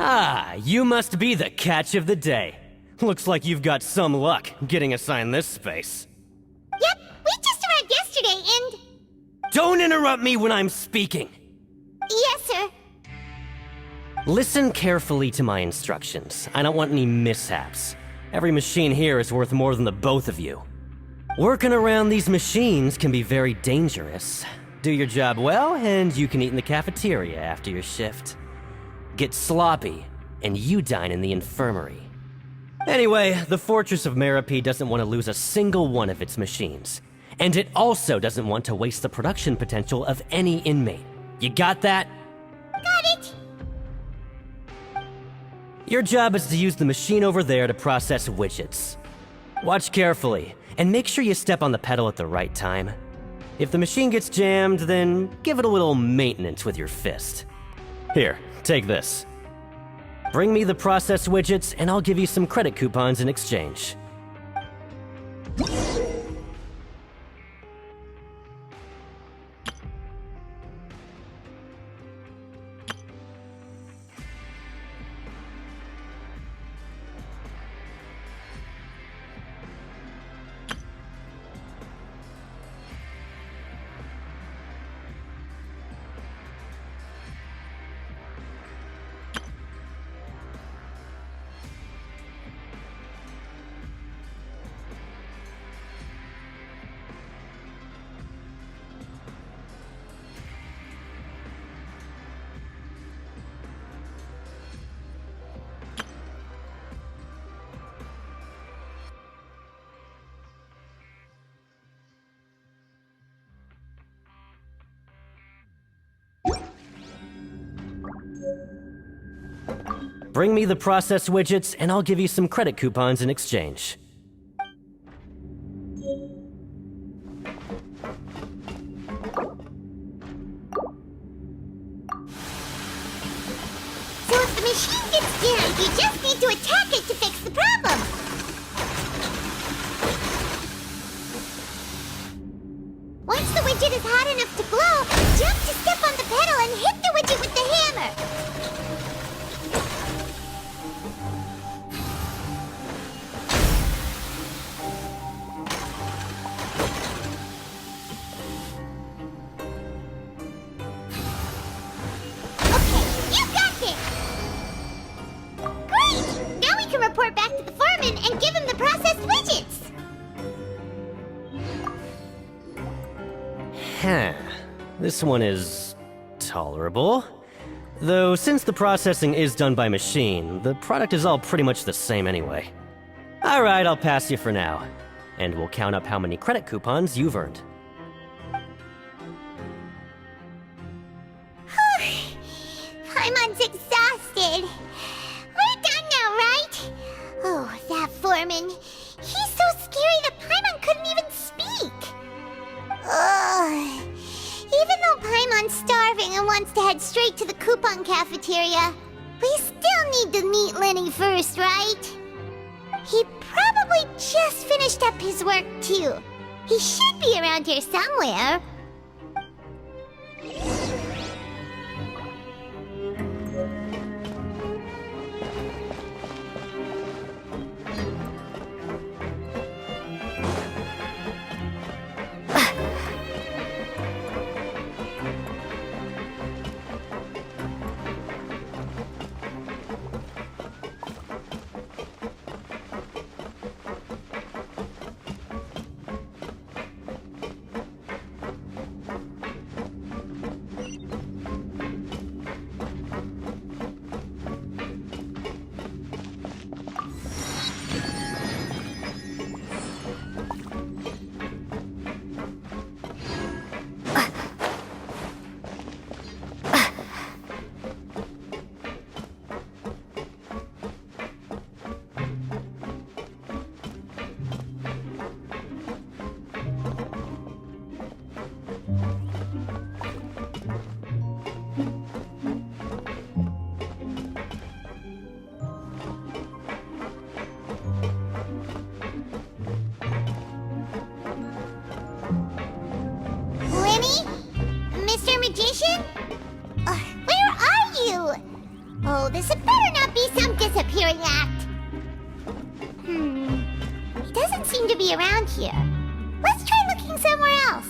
Ah, you must be the catch of the day. Looks like you've got some luck getting assigned this space. Yep, we just arrived yesterday and... Don't interrupt me when I'm speaking! Yes, sir. Listen carefully to my instructions. I don't want any mishaps. Every machine here is worth more than the both of you. Working around these machines can be very dangerous. Do your job well, and you can eat in the cafeteria after your shift. Get sloppy, and you dine in the infirmary. Anyway, the Fortress of Meropee doesn't want to lose a single one of its machines. And it also doesn't want to waste the production potential of any inmate. You got that? Got it. Your job is to use the machine over there to process widgets. Watch carefully, and make sure you step on the pedal at the right time. If the machine gets jammed, then give it a little maintenance with your fist. Here, take this. Bring me the process widgets, and I'll give you some credit coupons in exchange. Bring me the process widgets, and I'll give you some credit coupons in exchange. So if the machine gets jammed, you just need to attack it to fix the problem. Once the widget is hot enough to glow, jump to step on the pedal and hit the widget with the hammer. Report back to the foreman and give him the processed widgets! Huh. This one is tolerable. Though since the processing is done by machine, the product is all pretty much the same anyway. Alright, I'll pass you for now. And we'll count up how many credit coupons you've earned. Paimon's exhausted. We're done now, right? Oh, that foreman. He's so scary that Paimon couldn't even speak. Ugh. Even though Paimon's starving and wants to head straight to the coupon cafeteria, we still need to meet Lenny first, right? He probably just finished up his work, too. He should be around here somewhere. Magician? Where are you? Oh, this had better balancing act. He doesn't seem to be around here. Let's try looking somewhere else.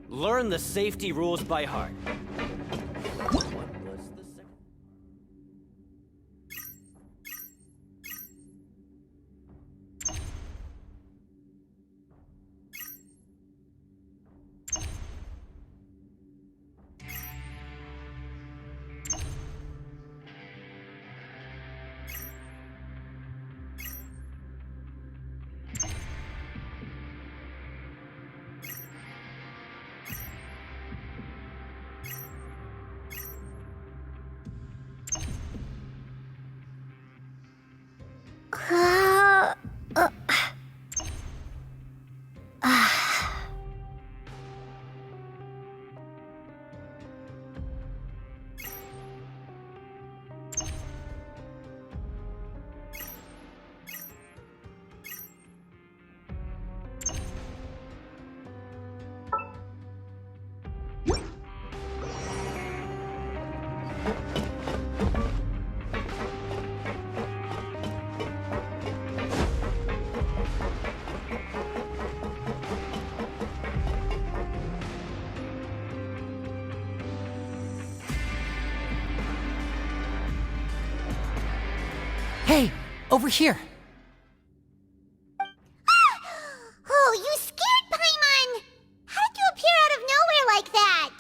Learn the safety rules by heart. Hey, over here. Oh, you scared Paimon! How did you appear out of nowhere like that?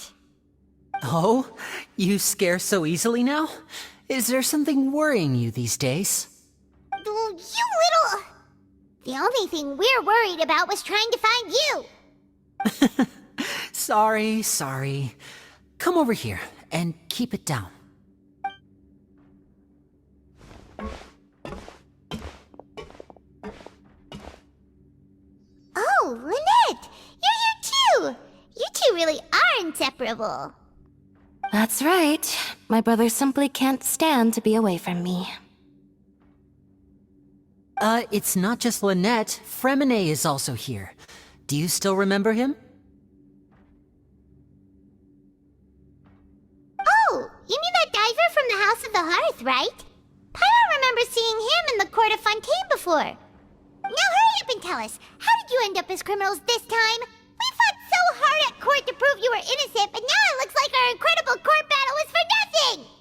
Oh, you scare so easily now? Is there something worrying you these days? You little... The only thing we're worried about was trying to find you. Sorry. Come over here and keep it down. Oh, Lynette! You're here too! You two really are inseparable. That's right. My brother simply can't stand to be away from me. It's not just Lynette. Fremine is also here. Do you still remember him? Oh, you mean that diver from the House of the Hearth, right? Paimon remembers seeing him in the Court of Fontaine before. Now hurry up and tell us, how did you end up as criminals this time? We fought so hard at court to prove you were innocent, but now it looks like our incredible court battle was for nothing!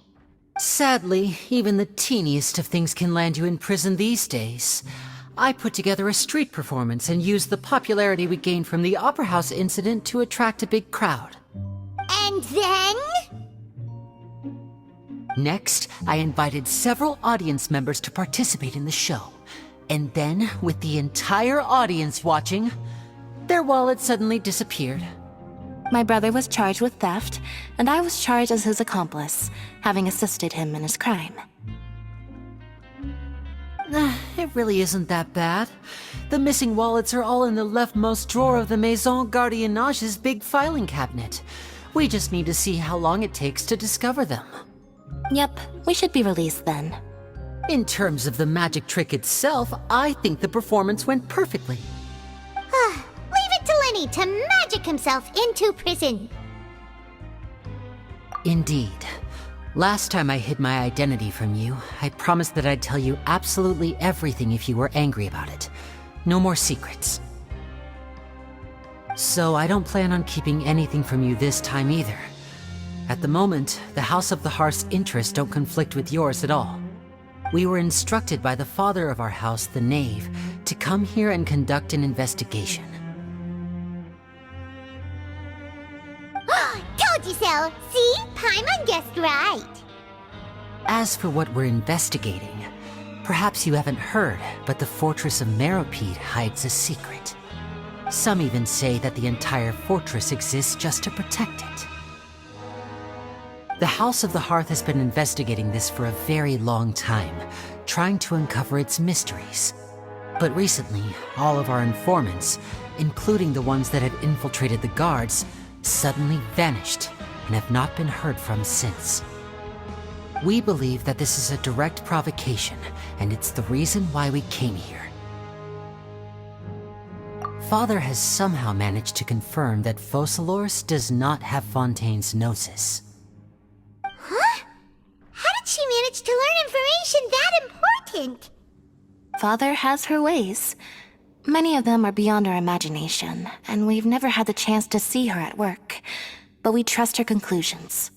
Sadly, even the teeniest of things can land you in prison these days. I put together a street performance and used the popularity we gained from the Opera House incident to attract a big crowd. And then? Next, I invited several audience members to participate in the show. And then, with the entire audience watching, their wallet suddenly disappeared. My brother was charged with theft, and I was charged as his accomplice, having assisted him in his crime. It really isn't that bad. The missing wallets are all in the leftmost drawer of the Maison Gardiennage's big filing cabinet. We just need to see how long it takes to discover them. Yep, we should be released then. In terms of the magic trick itself, I think the performance went perfectly. Leave it to Lenny to magic himself into prison. Indeed. Last time I hid my identity from you, I promised that I'd tell you absolutely everything if you were angry about it. No more secrets. So I don't plan on keeping anything from you this time either. At the moment, the House of the Hearth's interests don't conflict with yours at all. We were instructed by the father of our house, the Knave, to come here and conduct an investigation. Told you so. See? Paimon guessed right. As for what we're investigating, perhaps you haven't heard, but the fortress of Meropide hides a secret. Some even say that the entire fortress exists just to protect it. The House of the Hearth has been investigating this for a very long time, trying to uncover its mysteries. But recently, all of our informants, including the ones that had infiltrated the guards, suddenly vanished and have not been heard from since. We believe that this is a direct provocation, and it's the reason why we came here. Father has somehow managed to confirm that Focalors does not have Fontaine's Gnosis. Huh? How did she manage to learn information that important? Father has her ways. Many of them are beyond our imagination, and we've never had the chance to see her at work. But we trust her conclusions.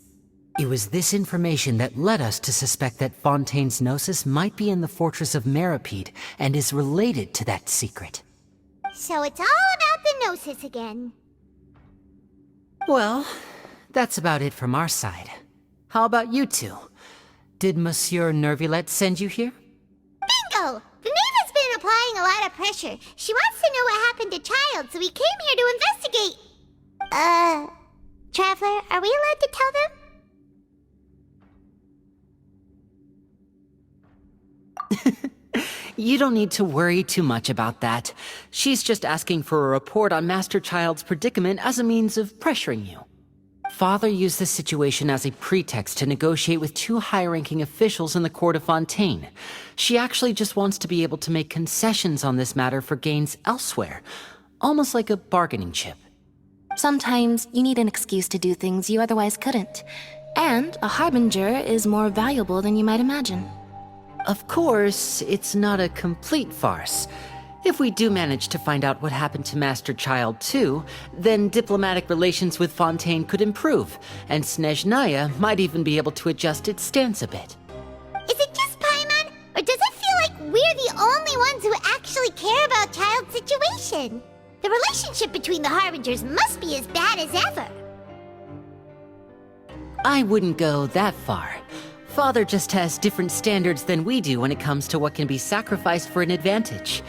It was this information that led us to suspect that Fontaine's Gnosis might be in the fortress of Meropide and is related to that secret. So it's all about the Gnosis again. Well, that's about it from our side. How about you two? Did Monsieur Nervillette send you here? Bingo! The Knave has been applying a lot of pressure. She wants to know what happened to Child, so we came here to investigate. Traveler, are we allowed to tell them? You don't need to worry too much about that. She's just asking for a report on Master Child's predicament as a means of pressuring you. Father used this situation as a pretext to negotiate with two high-ranking officials in the court of Fontaine. She actually just wants to be able to make concessions on this matter for gains elsewhere, almost like a bargaining chip. Sometimes you need an excuse to do things you otherwise couldn't. And a harbinger is more valuable than you might imagine. Of course, it's not a complete farce. If we do manage to find out what happened to Master Child too, then diplomatic relations with Fontaine could improve, and Snezhnaya might even be able to adjust its stance a bit. Is it just Paimon, or does it feel like we're the only ones who actually care about Child's situation? The relationship between the Harbingers must be as bad as ever. I wouldn't go that far. Father just has different standards than we do when it comes to what can be sacrificed for an advantage.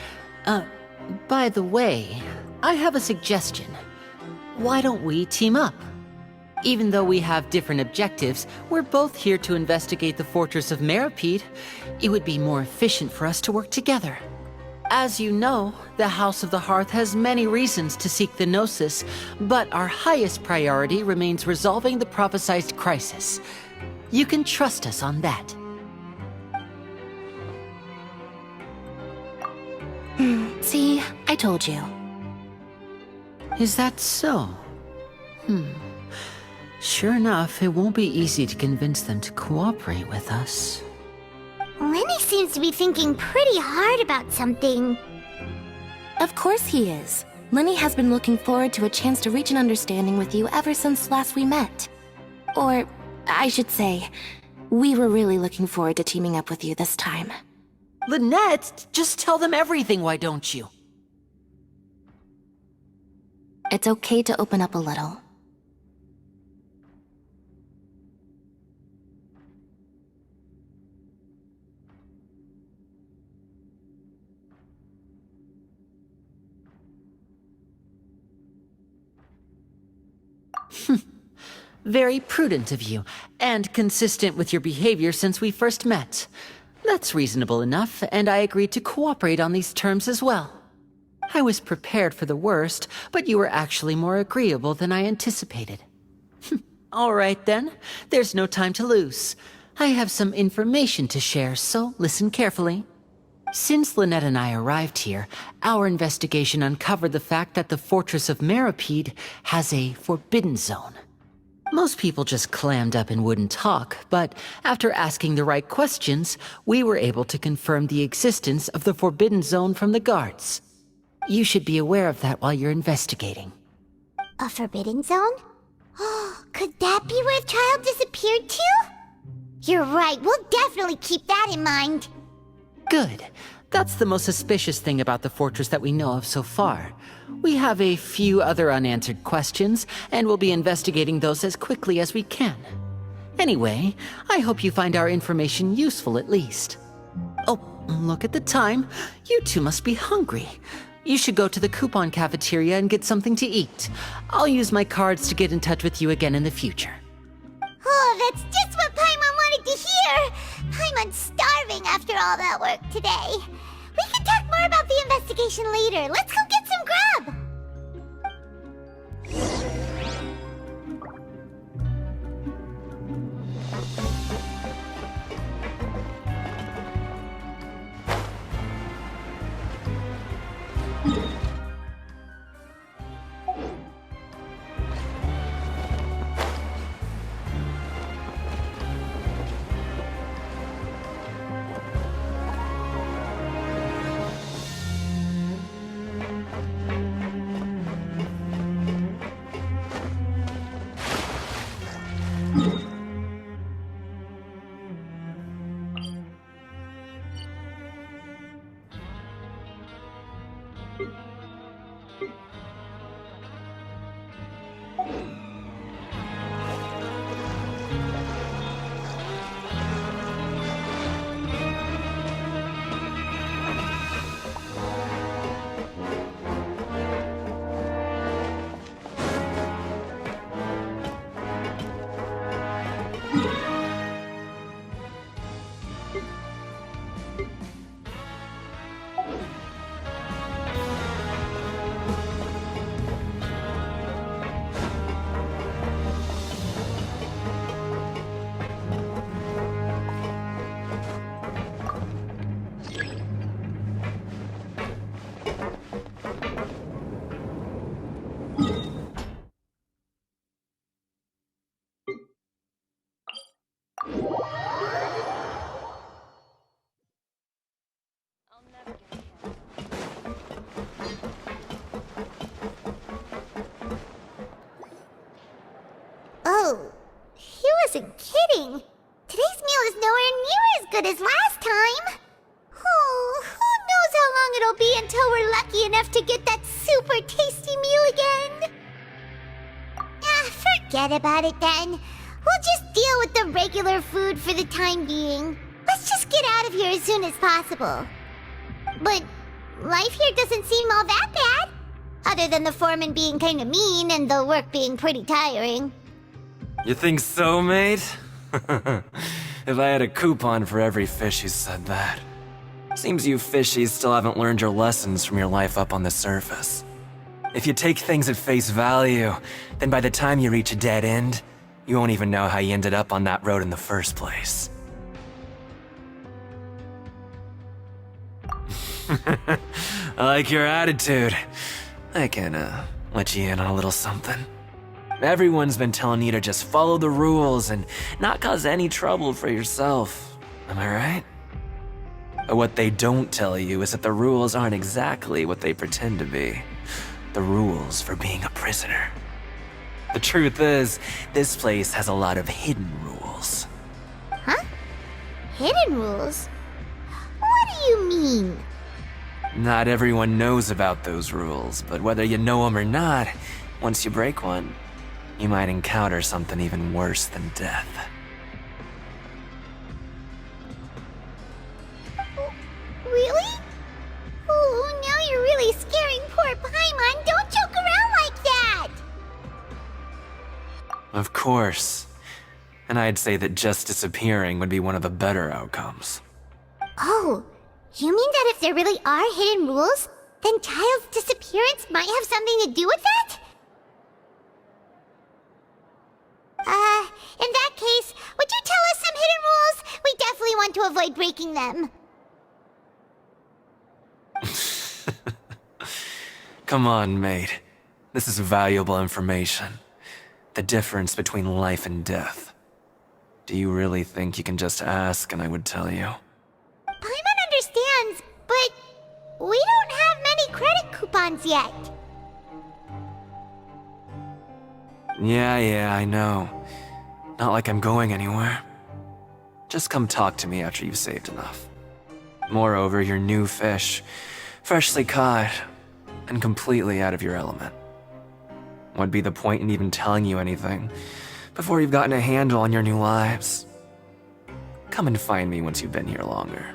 By the way, I have a suggestion. Why don't we team up? Even though we have different objectives, we're both here to investigate the fortress of Meropide. It would be more efficient for us to work together. As you know, the House of the Hearth has many reasons to seek the Gnosis, but our highest priority remains resolving the prophesized crisis. You can trust us on that. See, I told you. Is that so? Sure enough, it won't be easy to convince them to cooperate with us. Lenny seems to be thinking pretty hard about something. Of course he is. Lenny has been looking forward to a chance to reach an understanding with you ever since last we met. Or, I should say, we were really looking forward to teaming up with you this time. Lynette, just tell them everything, why don't you? It's okay to open up a little. Very prudent of you, and consistent with your behavior since we first met. That's reasonable enough, and I agreed to cooperate on these terms as well. I was prepared for the worst, but you were actually more agreeable than I anticipated. All right then, there's no time to lose. I have some information to share, so listen carefully. Since Lynette and I arrived here, our investigation uncovered the fact that the Fortress of Meripede has a forbidden zone. Most people just clammed up and wouldn't talk, but after asking the right questions, we were able to confirm the existence of the forbidden zone from the guards. You should be aware of that while you're investigating. A forbidden zone? Oh, could that be where the child disappeared to? You're right, we'll definitely keep that in mind. Good. That's the most suspicious thing about the fortress that we know of so far. We have a few other unanswered questions, and we'll be investigating those as quickly as we can. Anyway, I hope you find our information useful at least. Oh, look at the time. You two must be hungry. You should go to the coupon cafeteria and get something to eat. I'll use my cards to get in touch with you again in the future. Oh, that's just what Paimon wanted to hear! Paimon's starving after all that work today. We can talk more about the investigation later. Let's go get some grub! Oh, he wasn't kidding. Today's meal is nowhere near as good as last time. Oh, who knows how long it'll be until we're lucky enough to get that super tasty meal again. Forget about it then. We'll just deal with the regular food for the time being. Let's just get out of here as soon as possible. But life here doesn't seem all that bad. Other than the foreman being kinda mean and the work being pretty tiring. You think so, mate? If I had a coupon for every fish who said that. Seems you fishies still haven't learned your lessons from your life up on the surface. If you take things at face value, then by the time you reach a dead end, you won't even know how you ended up on that road in the first place. I like your attitude. I can, let you in on a little something. Everyone's been telling you to just follow the rules and not cause any trouble for yourself. Am I right? But what they don't tell you is that the rules aren't exactly what they pretend to be. The rules for being a prisoner. The truth is, this place has a lot of hidden rules. Huh? Hidden rules? What do you mean? Not everyone knows about those rules, but whether you know them or not, once you break one, you might encounter something even worse than death. Really? Oh, now you're really scaring poor Paimon. Don't joke around like that! Of course. And I'd say that just disappearing would be one of the better outcomes. Oh, you mean that if there really are hidden rules, then Child's disappearance might have something to do with that? In that case, would you tell us some hidden rules? We definitely want to avoid breaking them. Come on, mate. This is valuable information. The difference between life and death. Do you really think you can just ask and I would tell you? Paimon understands, but we don't have many credit coupons yet. Yeah, I know. Not like I'm going anywhere. Just come talk to me after you've saved enough. Moreover, you're new fish, freshly caught, and completely out of your element. What'd be the point in even telling you anything before you've gotten a handle on your new lives? Come and find me once you've been here longer.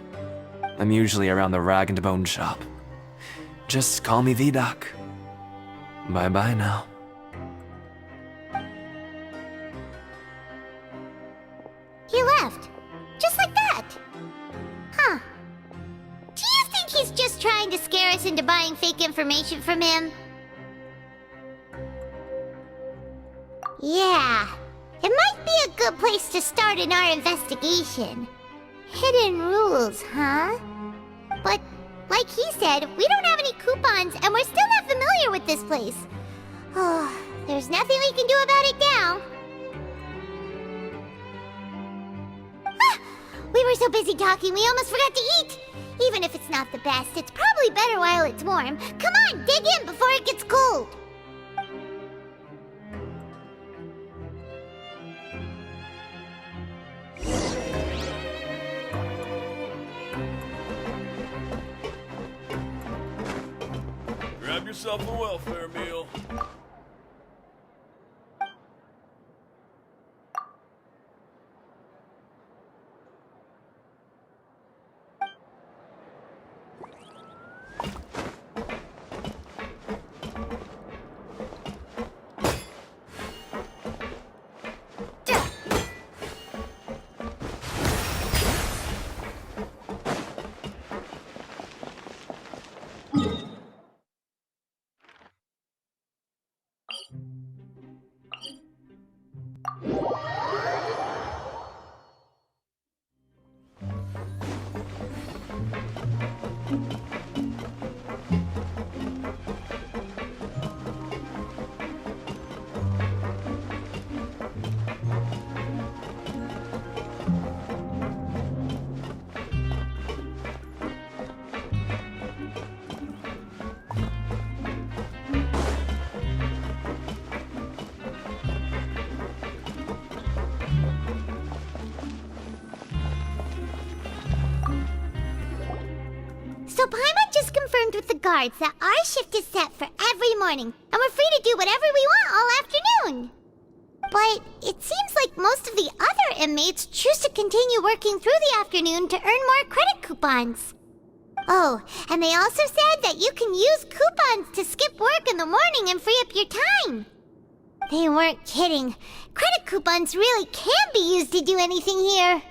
I'm usually around the rag and bone shop. Just call me Vidoc. Bye-bye now. He left. Just like that. Huh. Do you think he's just trying to scare us into buying fake information from him? Yeah. It might be a good place to start in our investigation. Hidden rules, huh? But, like he said, we don't have any coupons and we're still not familiar with this place. Oh, there's nothing we can do about it now. We were so busy talking, we almost forgot to eat! Even if it's not the best, it's probably better while it's warm. Come on, dig in before it gets cold! Grab yourself a welfare meal. So Paimon just confirmed with the guards that our shift is set for every morning, and we're free to do whatever we want all afternoon. But it seems like most of the other inmates choose to continue working through the afternoon to earn more credit coupons. Oh, and they also said that you can use coupons to skip work in the morning and free up your time. They weren't kidding. Credit coupons really can be used to do anything here.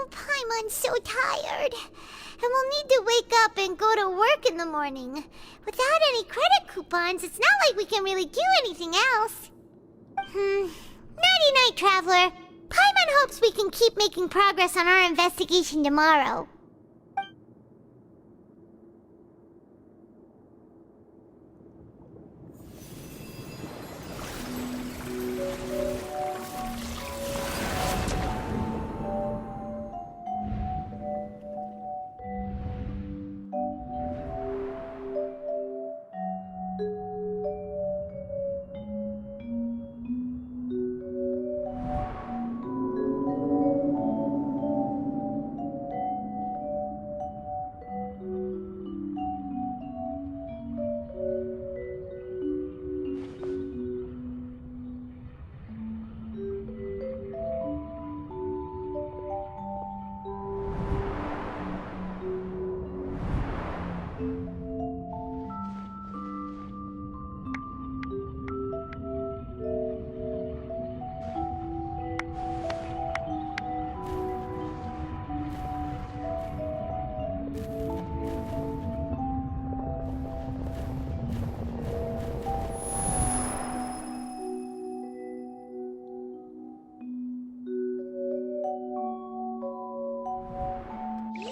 Paimon's so tired. And we'll need to wake up and go to work in the morning. Without any credit coupons, it's not like we can really do anything else. Nighty-night, Traveler. Paimon hopes we can keep making progress on our investigation tomorrow. Are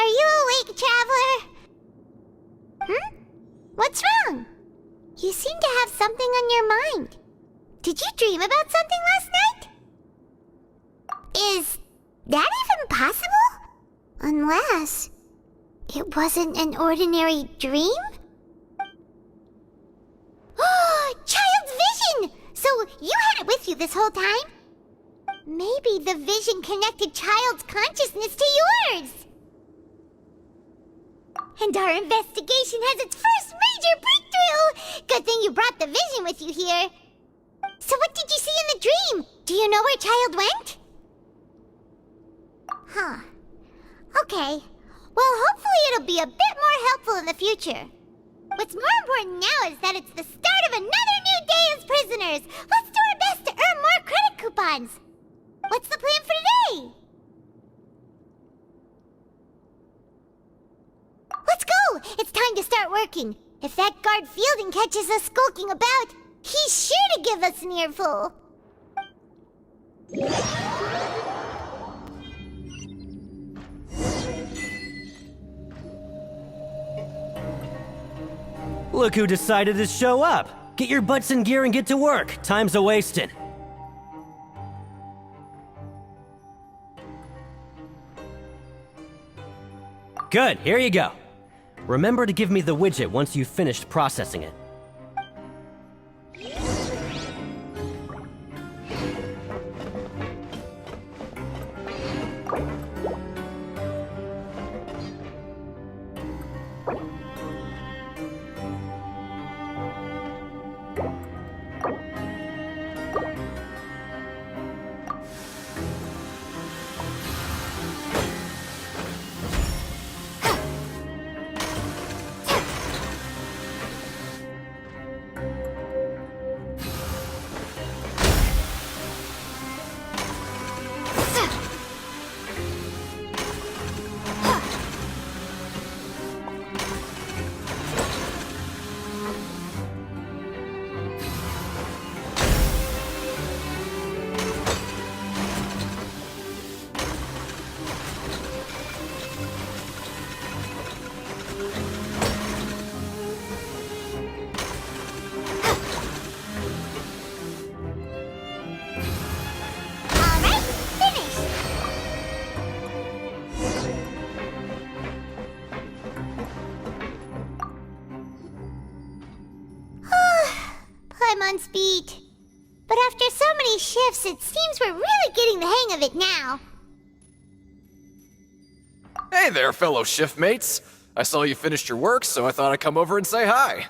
you awake, Traveler? What's wrong? You seem to have something on your mind. Did you dream about something last night? Is that even possible? Unless it wasn't an ordinary dream? Oh, Child's vision! So you had it with you this whole time? Maybe the vision connected Child's consciousness to yours. And our investigation has its first major breakthrough! Good thing you brought the vision with you here. So what did you see in the dream? Do you know where Child went? Huh. Okay. Well, hopefully it'll be a bit more helpful in the future. What's more important now is that it's the start of another new day as prisoners. Let's do our best to earn more credit coupons. What's the plan for today? Let's go! It's time to start working. If that guard Fielding catches us skulking about, he's sure to give us an earful. Look who decided to show up. Get your butts in gear and get to work. Time's a-wasting. Good, here you go. Remember to give me the widget once you've finished processing it. I'm on speed. But after so many shifts, it seems we're really getting the hang of it now. Hey there, fellow shiftmates. I saw you finished your work, so I thought I'd come over and say hi.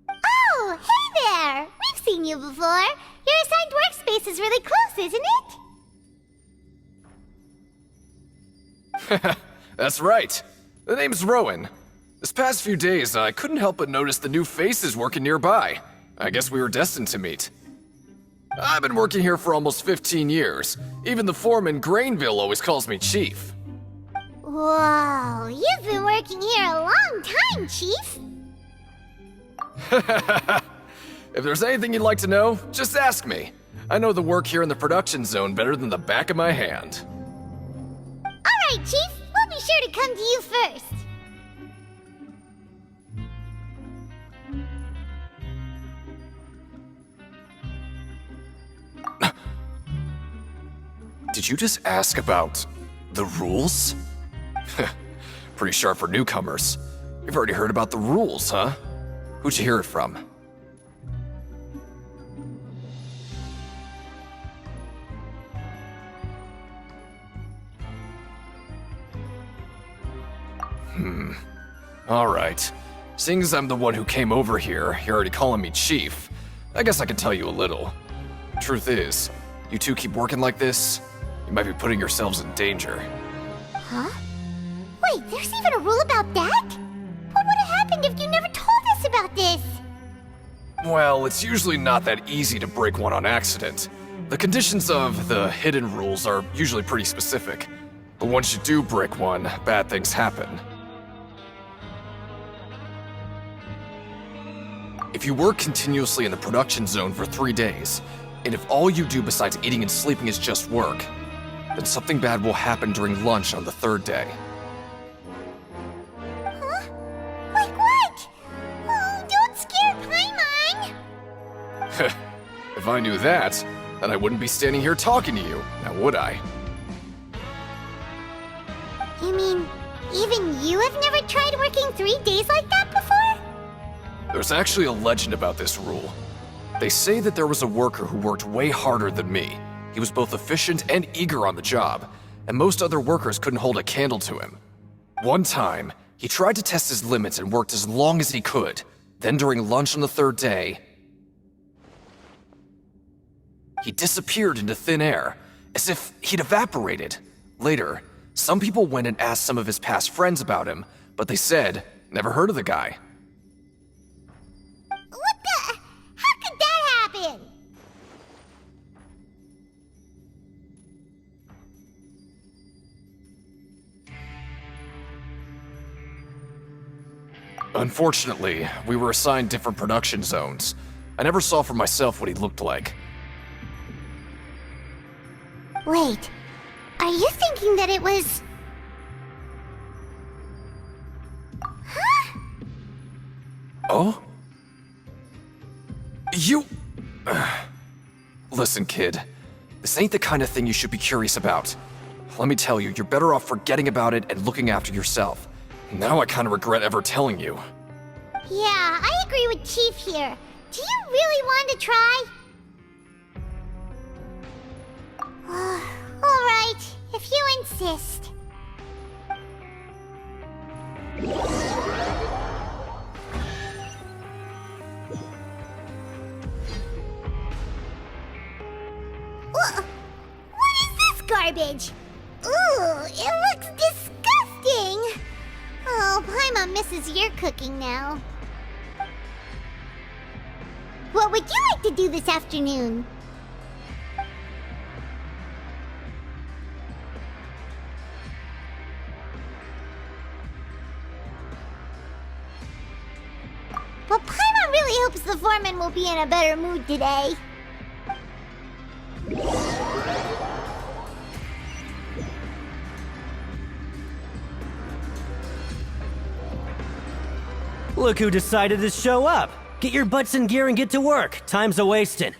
Oh, hey there! We've seen you before. Your assigned workspace is really close, isn't it? That's right. The name's Rowan. This past few days, I couldn't help but notice the new faces working nearby. I guess we were destined to meet. I've been working here for almost 15 years. Even the foreman, Grainville, always calls me Chief. Whoa, you've been working here a long time, Chief. If there's anything you'd like to know, just ask me. I know the work here in the production zone better than the back of my hand. All right, Chief. We'll be sure to come to you first. Did you just ask about the rules? Pretty sharp for newcomers. You've already heard about the rules, huh? Who'd you hear it from? Alright. Seeing as I'm the one who came over here, you're already calling me Chief. I guess I can tell you a little. Truth is, you two keep working like this, you might be putting yourselves in danger. Huh? Wait, there's even a rule about that? What would have happened if you never told us about this? Well, it's usually not that easy to break one on accident. The conditions of the hidden rules are usually pretty specific. But once you do break one, bad things happen. If you work continuously in the production zone for 3 days, And if all you do besides eating and sleeping is just work, then something bad will happen during lunch on the third day. Huh? Like what? Oh, don't scare Paimon! If I knew that, then I wouldn't be standing here talking to you, now would I? You mean, even you have never tried working 3 days like that before? There's actually a legend about this rule. They say that there was a worker who worked way harder than me. He was both efficient and eager on the job, and most other workers couldn't hold a candle to him. One time, he tried to test his limits and worked as long as he could. Then during lunch on the third day, he disappeared into thin air, as if he'd evaporated. Later, some people went and asked some of his past friends about him, but they said, never heard of the guy. What the? How could that happen? Unfortunately, we were assigned different production zones. I never saw for myself what he looked like. Wait, are you thinking that it was... Huh? Oh? You... Listen, kid. This ain't the kind of thing you should be curious about. Let me tell you, you're better off forgetting about it and looking after yourself. Now I kind of regret ever telling you. Yeah, I agree with Chief here. Do you really want to try? Alright, if you insist. What is this garbage? Ooh, it looks disgusting! Oh, Paimon misses your cooking now. What would you like to do this afternoon? Well, Paimon really hopes the foreman will be in a better mood today. Look who decided to show up! Get your butts in gear and get to work. Time's a-wasting.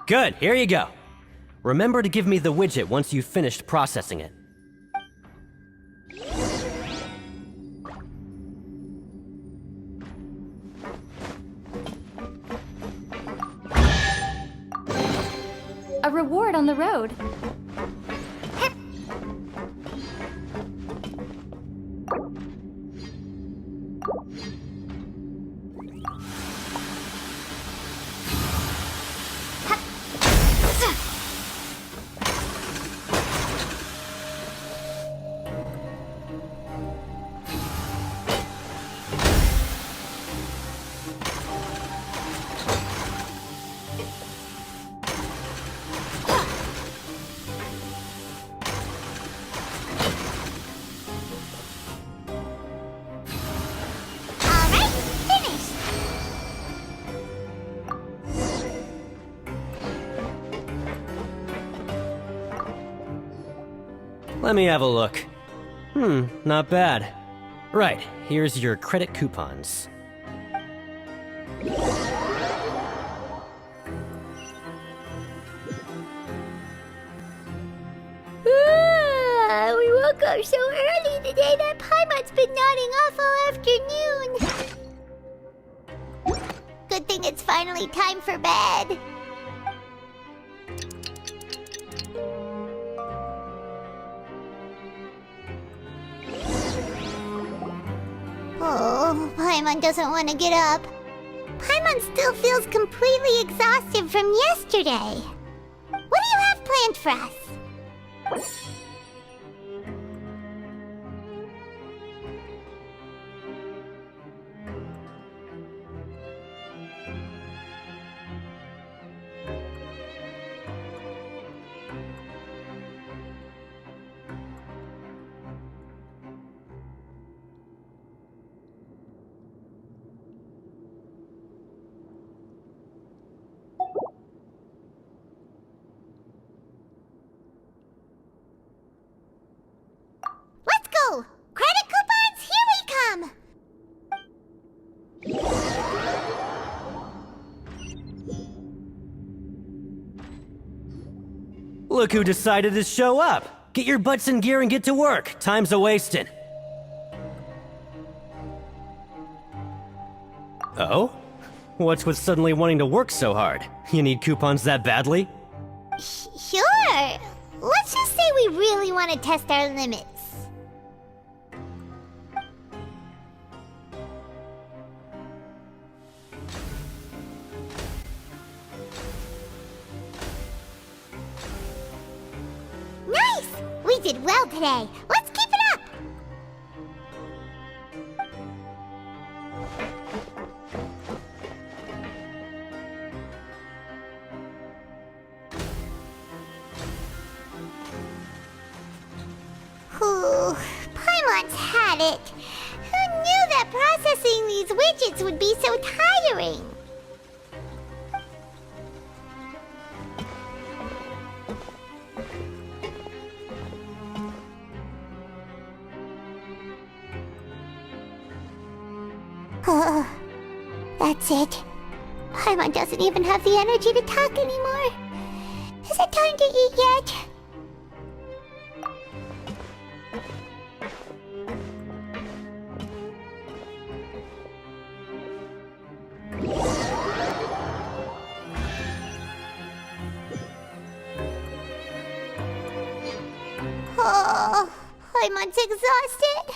Good, here you go. Remember to give me the widget once you've finished processing it. A reward on the road. Alright, finished! Let me have a look. Not bad. Right, here's your credit coupons. We woke up so early today that Paimon's been nodding off all afternoon. Good thing it's finally time for bed. Oh, Paimon doesn't want to get up. Paimon still feels completely exhausted from yesterday. What do you have planned for us? Look who decided to show up. Get your butts in gear and get to work. Time's a-wasting. Oh? What's with suddenly wanting to work so hard? You need coupons that badly? Sure. Let's just say we really want to test our limits. Nice! We did well today. Let's keep it up! Ooh, Paimon's had it. Who knew that processing these widgets would be so tiring? That's it. Paimon doesn't even have the energy to talk anymore. Is it time to eat yet? Oh, Paimon's exhausted.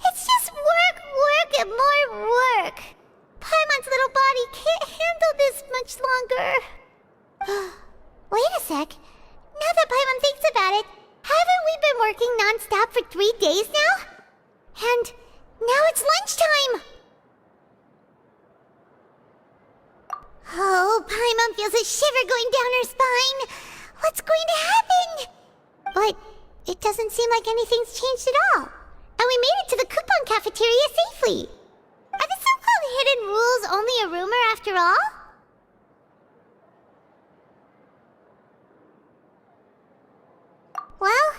It's just work, and more work. Paimon's little body can't handle this much longer. Wait a sec. Now that Paimon thinks about it, haven't we been working non-stop for 3 days now? And now it's lunchtime. Oh, Paimon feels a shiver going down her spine. What's going to happen? But it doesn't seem like anything's changed at all. And we made it to the coupon cafeteria safely. Are the so-called hidden rules only a rumor after all? Well,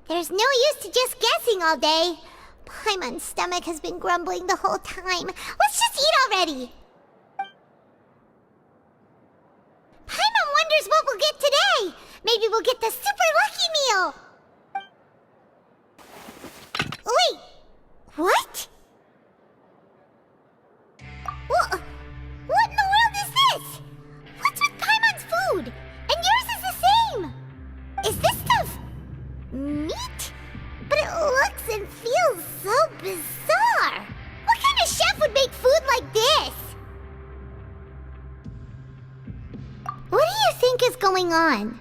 there's no use to just guessing all day. Paimon's stomach has been grumbling the whole time. Let's just eat already. Paimon wonders what we'll get today. Maybe we'll get the super lucky meal. Wait, what? What in the world is this? What's with Paimon's food? And yours is the same. Is this stuff meat? But it looks and feels so bizarre. What kind of chef would make food like this? What do you think is going on?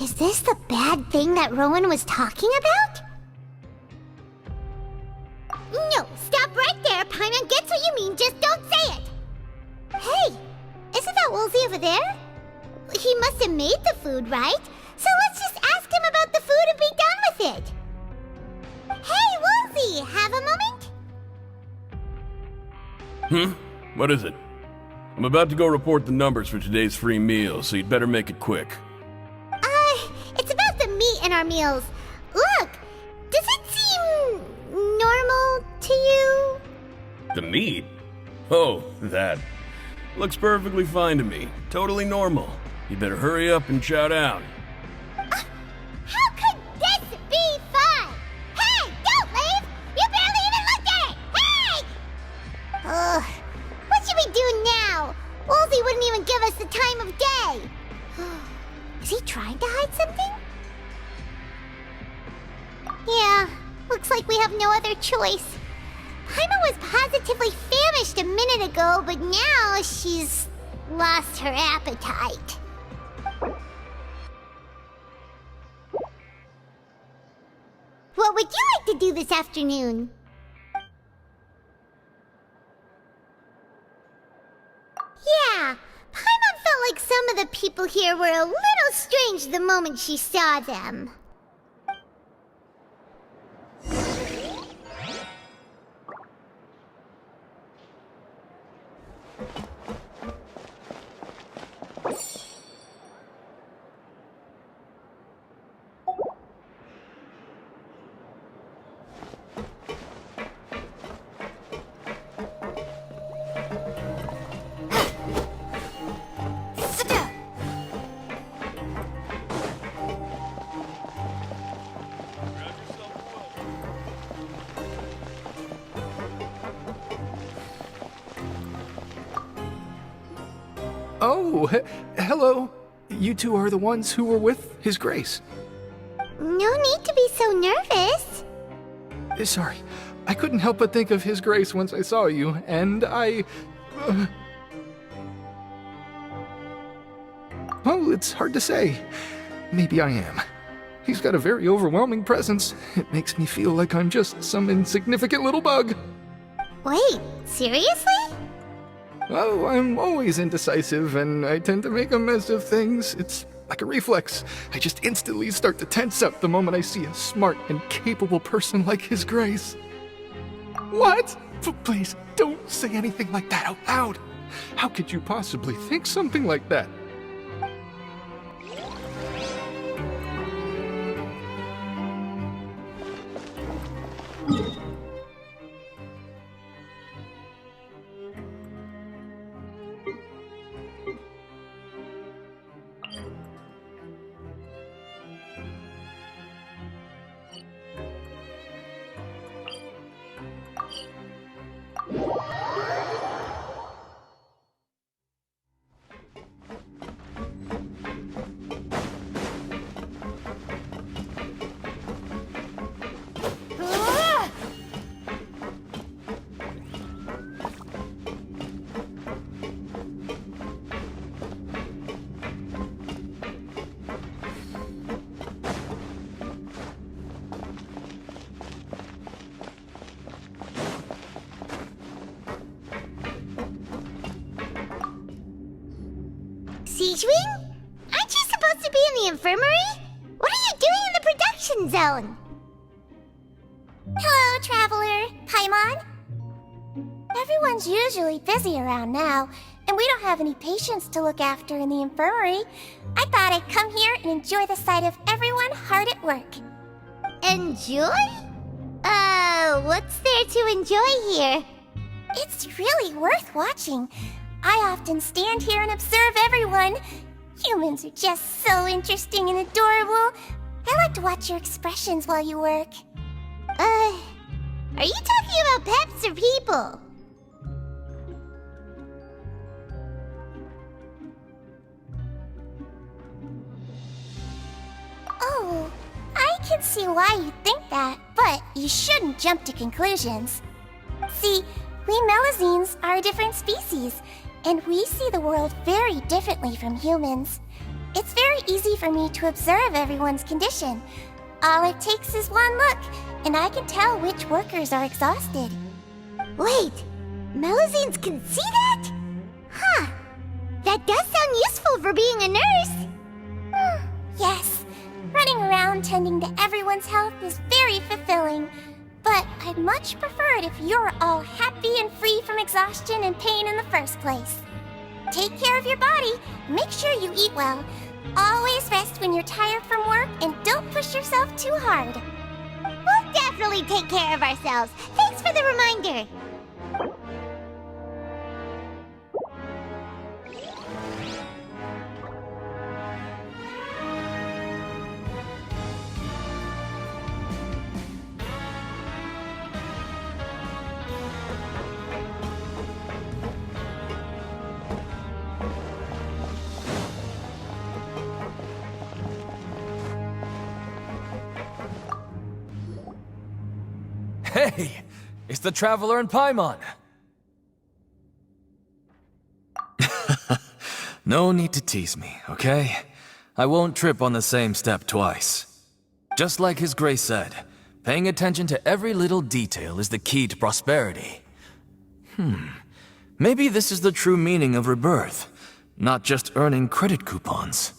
Is this the bad thing that Rowan was talking about? No, stop right there. Paimon gets what you mean, just don't say it. Hey, isn't that Woolsey over there? He must have made the food, right? So let's just ask him about the food and be done with it. Hey, Woolsey, have a moment? What is it? I'm about to go report the numbers for today's free meal, so you'd better make it quick. It's about the meat in our meals. Look, does it seem normal to you? The meat? Oh, that. Looks perfectly fine to me. Totally normal. You better hurry up and chow down. How could this be fun? Hey, don't leave! You barely even looked at it! Hey! What should we do now? Woolsey wouldn't even give us the time of day. Is he trying to hide something? Yeah, looks like we have no other choice. Paimon was positively famished a minute ago, but now she's lost her appetite. What would you like to do this afternoon? Yeah, Paimon felt like some of the people here were a little strange the moment she saw them. Oh, hello. You two are the ones who were with His Grace. No need to be so nervous. Sorry, I couldn't help but think of His Grace once I saw you, and Well, it's hard to say. Maybe I am. He's got a very overwhelming presence. It makes me feel like I'm just some insignificant little bug. Wait, seriously? Oh, I'm always indecisive, and I tend to make a mess of things. It's like a reflex. I just instantly start to tense up the moment I see a smart and capable person like His Grace. What? Please, don't say anything like that out loud. How could you possibly think something like that? Siegewing? Aren't you supposed to be in the infirmary? What are you doing in the production zone? Hello, Traveler. Paimon? Everyone's usually busy around now, and we don't have any patients to look after in the infirmary. I thought I'd come here and enjoy the sight of everyone hard at work. Enjoy? What's there to enjoy here? It's really worth watching. I often stand here and observe everyone. Humans are just so interesting and adorable. I like to watch your expressions while you work. Are you talking about pets or people? Oh, I can see why you think that, but you shouldn't jump to conclusions. See, we Melazines are a different species, and we see the world very differently from humans. It's very easy for me to observe everyone's condition. All it takes is one look, and I can tell which workers are exhausted. Wait, Melazines can see that? Huh. That does sound useful for being a nurse. Yes, running around tending to everyone's health is very fulfilling. But I'd much prefer it if you're all happy and free from exhaustion and pain in the first place. Take care of your body, make sure you eat well. Always rest when you're tired from work, and don't push yourself too hard. We'll definitely take care of ourselves. Thanks for the reminder. Hey, it's the Traveler and Paimon. No need to tease me, okay? I won't trip on the same step twice. Just like His Grace said, paying attention to every little detail is the key to prosperity. Maybe this is the true meaning of rebirth, not just earning credit coupons.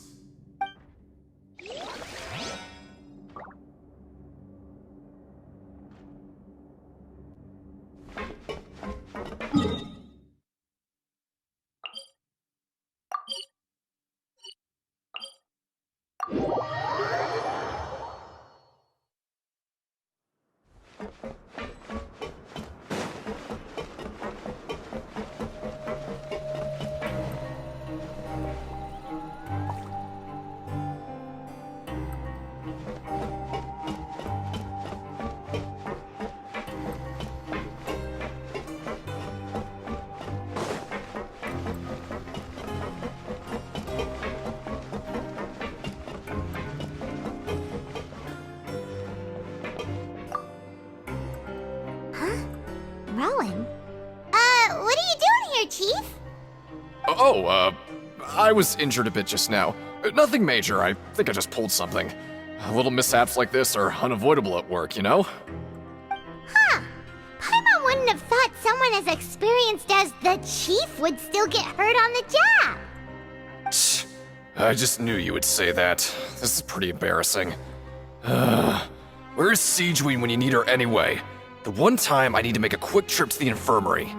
I was injured a bit just now. Nothing major, I think I just pulled something. Little mishaps like this are unavoidable at work, you know? Huh. Paimon wouldn't have thought someone as experienced as the Chief would still get hurt on the job. Tch, I just knew you would say that. This is pretty embarrassing. Where's Siegeween when you need her anyway? The one time I need to make a quick trip to the infirmary.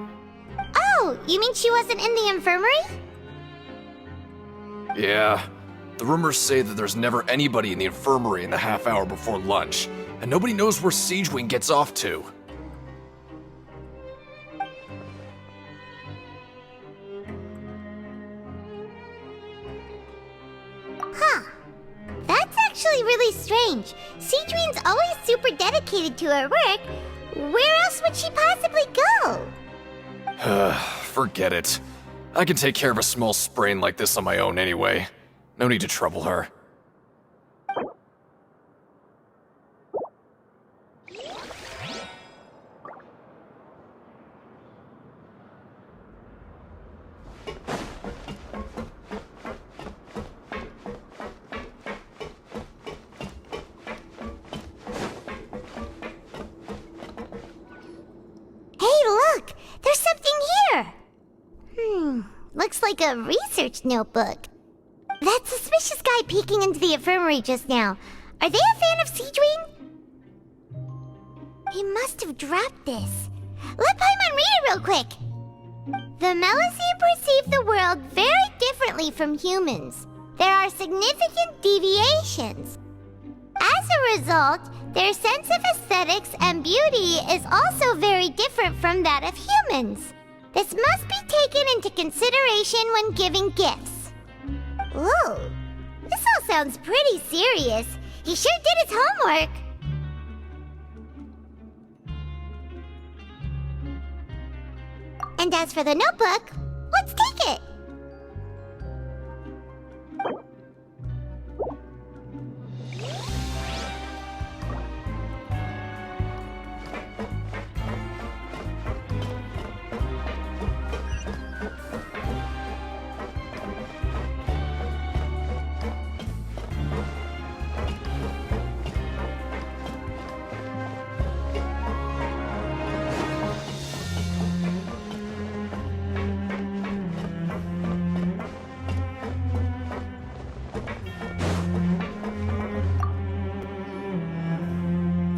Oh, you mean she wasn't in the infirmary? Yeah. The rumors say that there's never anybody in the infirmary in the half hour before lunch, and nobody knows where Siegeween gets off to. Huh. That's actually really strange. Siegeween's always super dedicated to her work. Where else would she possibly go? Forget it. I can take care of a small sprain like this on my own anyway. No need to trouble her. Look! There's something here! Looks like a research notebook. That suspicious guy peeking into the infirmary just now. Are they a fan of Siegeween? He must have dropped this. Let Paimon read it real quick! The Melusine perceive the world very differently from humans. There are significant deviations. As a result, their sense of aesthetics and beauty is also very different from that of humans. This must be taken into consideration when giving gifts. Ooh, this all sounds pretty serious. He sure did his homework. And as for the notebook, let's take it.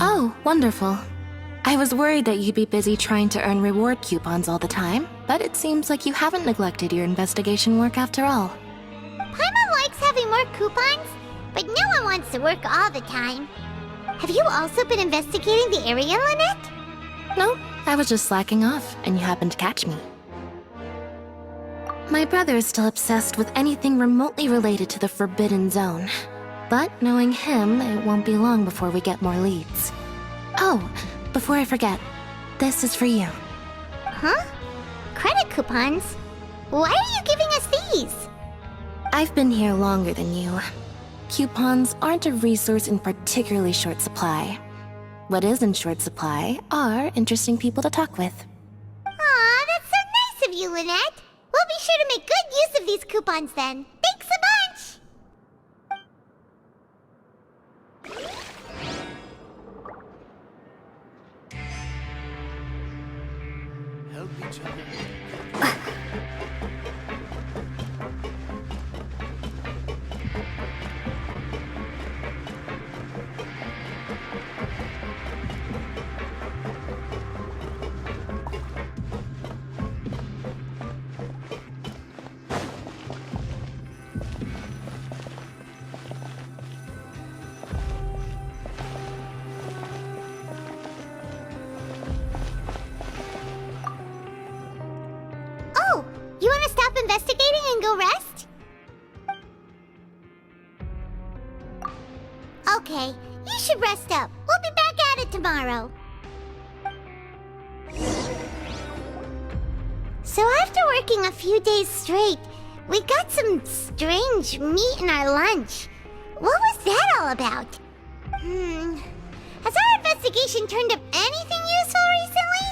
Oh, wonderful. I was worried that you'd be busy trying to earn reward coupons all the time, but it seems like you haven't neglected your investigation work after all. Paimon likes having more coupons, but no one wants to work all the time. Have you also been investigating the area, Lynette? No, I was just slacking off, and you happened to catch me. My brother is still obsessed with anything remotely related to the Forbidden Zone. But knowing him, it won't be long before we get more leads. Oh, before I forget, this is for you. Huh? Credit coupons? Why are you giving us these? I've been here longer than you. Coupons aren't a resource in particularly short supply. What is in short supply are interesting people to talk with. Aw, that's so nice of you, Lynette. We'll be sure to make good use of these coupons then. Thanks a bunch! Help each other. Oh, you want to stop investigating and go rest? Okay, you should rest up. We'll be back at it tomorrow. So after working a few days straight, we got some strange meat in our lunch. What was that all about? Has our investigation turned up anything useful recently?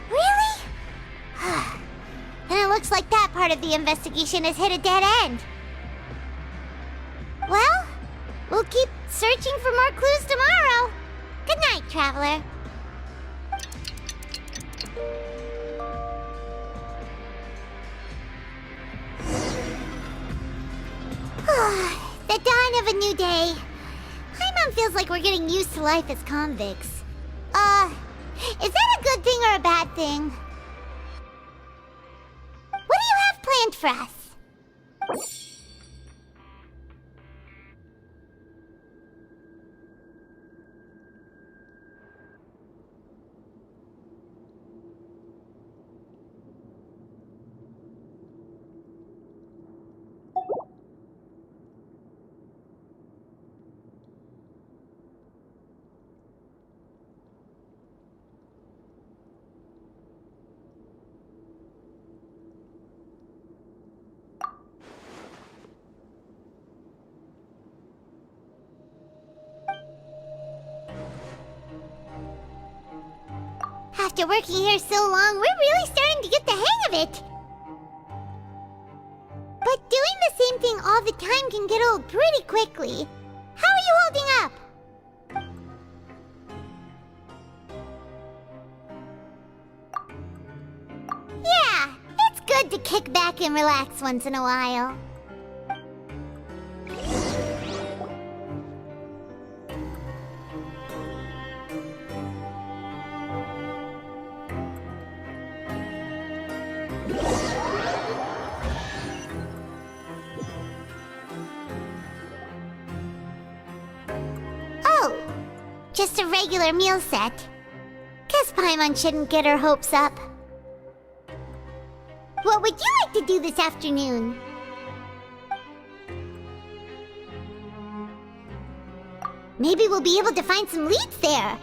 Really? looks like that part of the investigation has hit a dead end. Well, we'll keep searching for more clues tomorrow. Good night, Traveler. The dawn of a new day. Paimon feels like we're getting used to life as convicts. Is that a good thing or a bad thing? What do you have planned for us? After working here so long, we're really starting to get the hang of it. But doing the same thing all the time can get old pretty quickly. How are you holding up? Yeah, it's good to kick back and relax once in a while. Just a regular meal set. Guess Paimon shouldn't get her hopes up. What would you like to do this afternoon? Maybe we'll be able to find some leads there.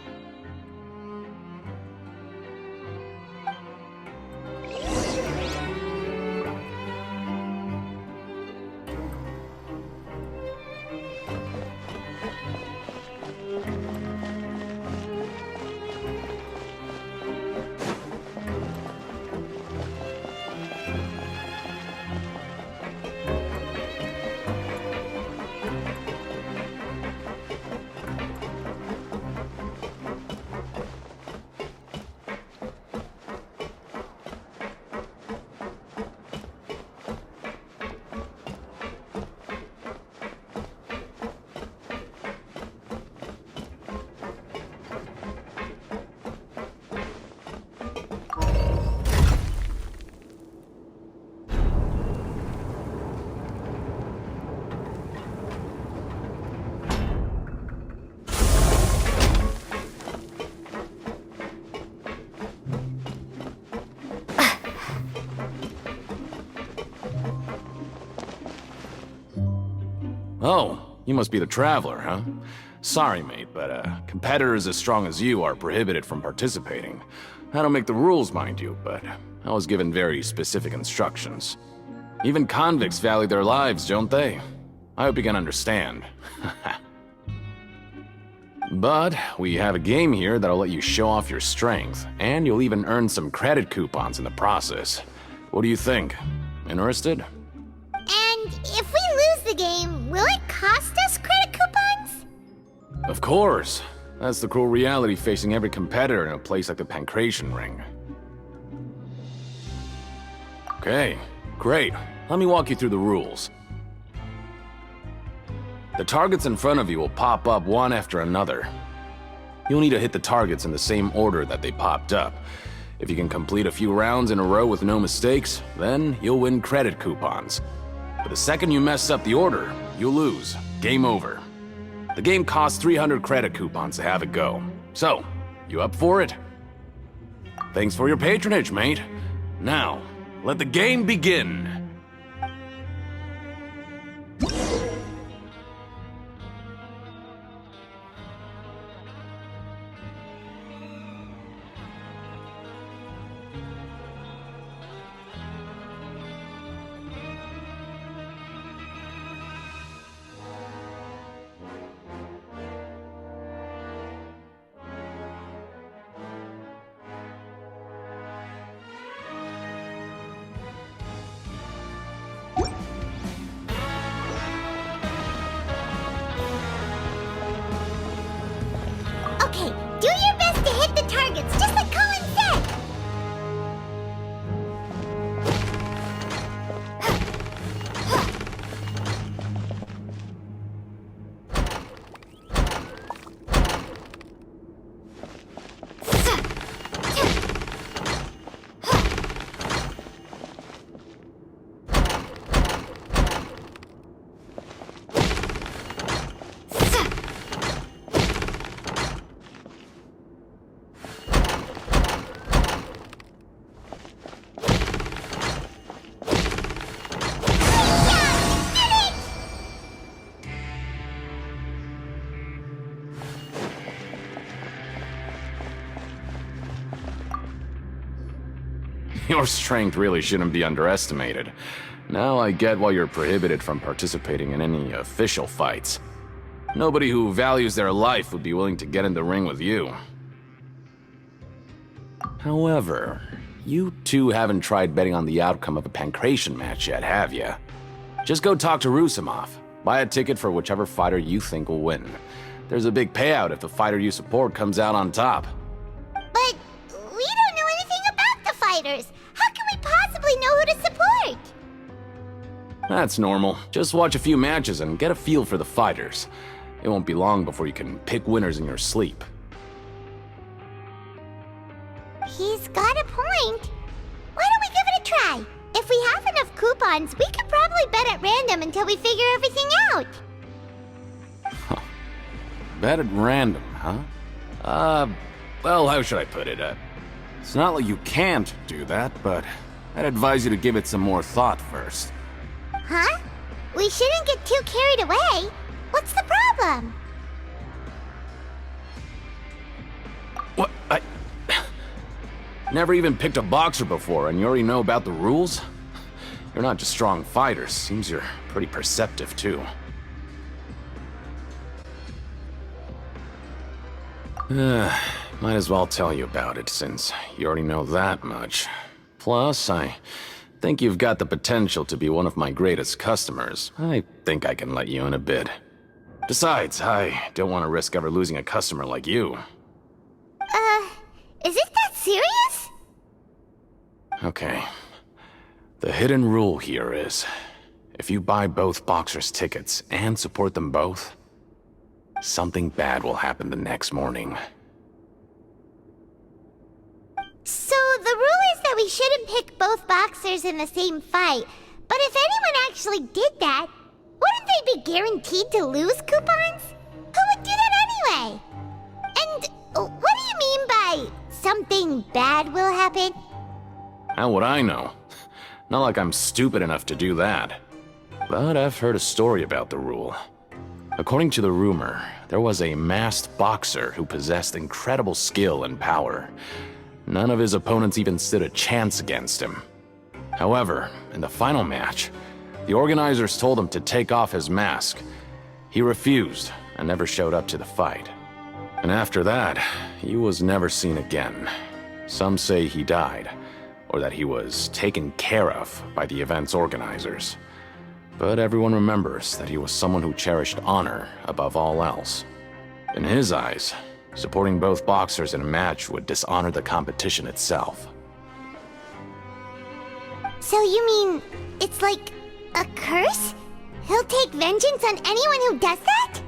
Oh, you must be the Traveler, huh? Sorry, mate, but competitors as strong as you are prohibited from participating. I don't make the rules, mind you, but I was given very specific instructions. Even convicts value their lives, don't they? I hope you can understand. But we have a game here that'll let you show off your strength, and you'll even earn some credit coupons in the process. What do you think? Interested? And if we lose the game, will it cost us credit coupons? Of course. That's the cruel reality facing every competitor in a place like the Pancration Ring. Okay, great. Let me walk you through the rules. The targets in front of you will pop up one after another. You'll need to hit the targets in the same order that they popped up. If you can complete a few rounds in a row with no mistakes, then you'll win credit coupons. But the second you mess up the order, you'll lose. Game over. The game costs 300 credit coupons to have it go. So, you up for it? Thanks for your patronage, mate. Now, let the game begin. Your strength really shouldn't be underestimated. Now I get why you're prohibited from participating in any official fights. Nobody who values their life would be willing to get in the ring with you. However, you two haven't tried betting on the outcome of a Pancration match yet, have you? Just go talk to Rusimov. Buy a ticket for whichever fighter you think will win. There's a big payout if the fighter you support comes out on top. But we don't know anything about the fighters. How can we possibly know who to support? That's normal. Just watch a few matches and get a feel for the fighters. It won't be long before you can pick winners in your sleep. He's got a point. Why don't we give it a try? If we have enough coupons, we could probably bet at random until we figure everything out. Bet at random, huh? Well, how should I put it? It's not like you can't do that, but I'd advise you to give it some more thought first. Huh? We shouldn't get too carried away. What's the problem? What? I never even picked a boxer before, and you already know about the rules? You're not just strong fighters. Seems you're pretty perceptive, too. Might as well tell you about it, since you already know that much. Plus, I think you've got the potential to be one of my greatest customers. I think I can let you in a bit. Besides, I don't want to risk ever losing a customer like you. Is it that serious? Okay. The hidden rule here is, if you buy both boxers' tickets and support them both, something bad will happen the next morning. So the rule is that we shouldn't pick both boxers in the same fight. But if anyone actually did that, wouldn't they be guaranteed to lose coupons? Who would do that anyway? And what do you mean by something bad will happen? How would I know? Not like I'm stupid enough to do that. But I've heard a story about the rule. According to the rumor, there was a masked boxer who possessed incredible skill and power. None of his opponents even stood a chance against him. However, in the final match, the organizers told him to take off his mask. He refused and never showed up to the fight. And after that, he was never seen again. Some say he died, or that he was taken care of by the event's organizers. But everyone remembers that he was someone who cherished honor above all else. In his eyes, supporting both boxers in a match would dishonor the competition itself. So you mean it's like a curse? He'll take vengeance on anyone who does that?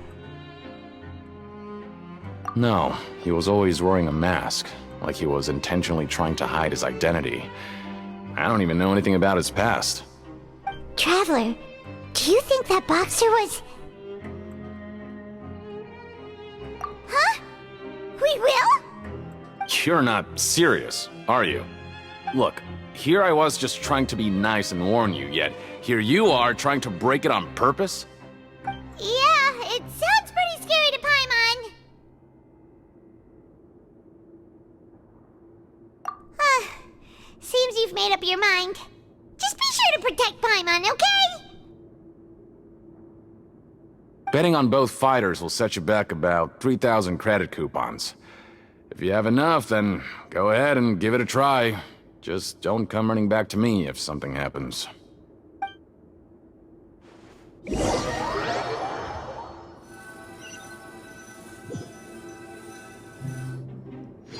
No, he was always wearing a mask, like he was intentionally trying to hide his identity. I don't even know anything about his past. Traveler, do you think that boxer was... Huh? We will? You're not serious, are you? Look, here I was just trying to be nice and warn you, yet here you are trying to break it on purpose? Yeah, it sounds pretty scary to Paimon. Seems you've made up your mind. Just be sure to protect Paimon, okay? Betting on both fighters will set you back about 3,000 credit coupons. If you have enough, then go ahead and give it a try. Just don't come running back to me if something happens.